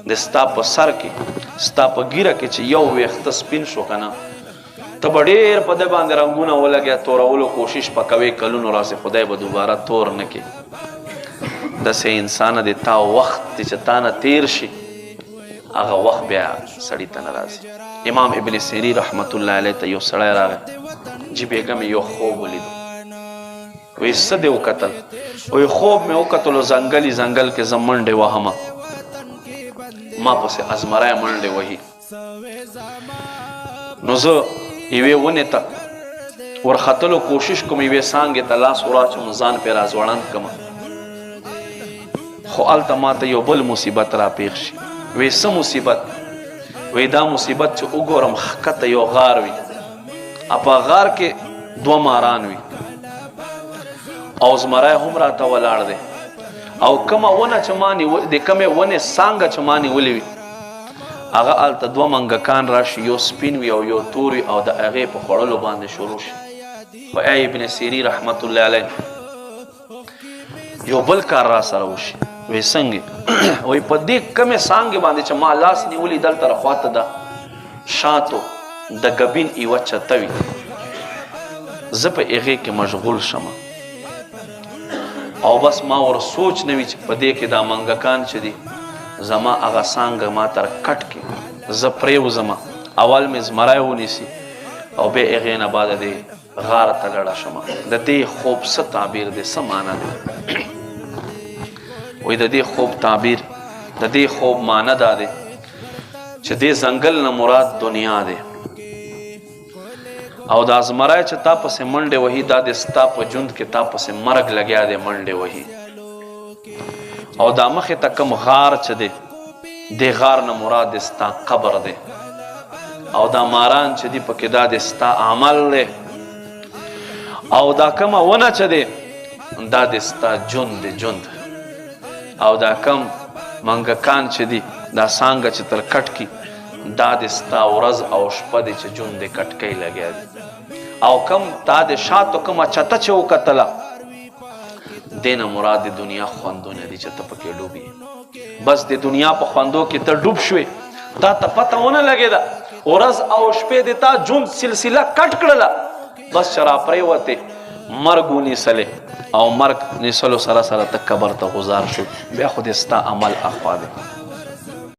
د ستا په سر کې ستا په ګیره کې چې یو ویښته سپین شو که نه ته به ډېر په ده باندې رنګونه ولګیا تورولو کوشش به کوې کلونو راسې خدای به دوباره تور نه کړي داسې انسانه د تا وخت دی چې تا نه تیر شي هغه وخت بیا سړي ته نه راځي. امام ابن سیری رحمت الله علیه ته یو سړی راغی چې بیګم یو خوب ولیدو وی څه دې وکتل وی خوب مې وکتلو ځنګل کې زه منډې وهمه ما پسې ازمری منډې وهي نو زه یوې ونې ته ورختلو کوشش کوم یوې څانګې ته لاس وراچوم ځان پرې راځوړند کړم خو هلته ماته یو بل مصیبت راپېښ شي وی څه مصیبت وی دا مصیبت چې وګورم ښکته یو غار وي په غار کې دوه ماران وي او زمری هم راته ولاړ دی او کومه ونه چې ما د کومې ونې څانګه چې ما نیولې وي هغه هلته دوه منګکان راشي یو سپین وي او یو تور وي او د هغې په خوړلو باندې شروع شي. خو ای ابن سیری رحمت الله علیه یو بل کار را سره وشي وی څنګه وی په دې کمې څانګې باندې چې ما لاس نیولي دلته رخواته ده شاتو د ګبین یوه چته وي زه په هغې کې مشغول شمه او بس ما ور سوچ نه وي چې په دې کې دا منګکان چې دي زما هغه څانګه ما تر کټ کې زه پرېوځمه اول مې زمری ونیسي او بیا هغې نه بعد دې غار ته لړه شمه د دې خوب څه تعبیر دی څه معنی دی وی د دې خوب تعبیر د دې خوب معنی دا دی چې دې ځنګل نه مراد دنیا دی او دا زمری چې تا پسې منډې وهي دا د ستا په ژوند کې تا پسې مرګ لګیا دی منډې وهي او دا مخې ته کم غار چې دی دې غار نه مراد د ستا قبر دی او دا ماران چې دی پکې دا د ستا عمل دی او دا کمه ونه چې دی دا د ستا ژوند دی ژوند او دا کم منګکان چې دی دا څانګه چې تر کټ کی دا د ستا ورځ او شپه دی چې ژوند د کټکۍ لګیا دی او کم تا د شاتو کومه چته چې وکتله دې نه مراد د دنیا خوندونه دي چې ته پکې ډوب یې بس د دنیا په خوندو کې ته ډوب شوې تا ته پته ونه لګېده ورځ او شپې د تا ژوند سلسله کټ کړله بس چې راپرېوتې مرګ ونیسلې او مرګ نیسلو سره سره ته قبر ته غذار شو بیا خو د ستا عمل اخوا دی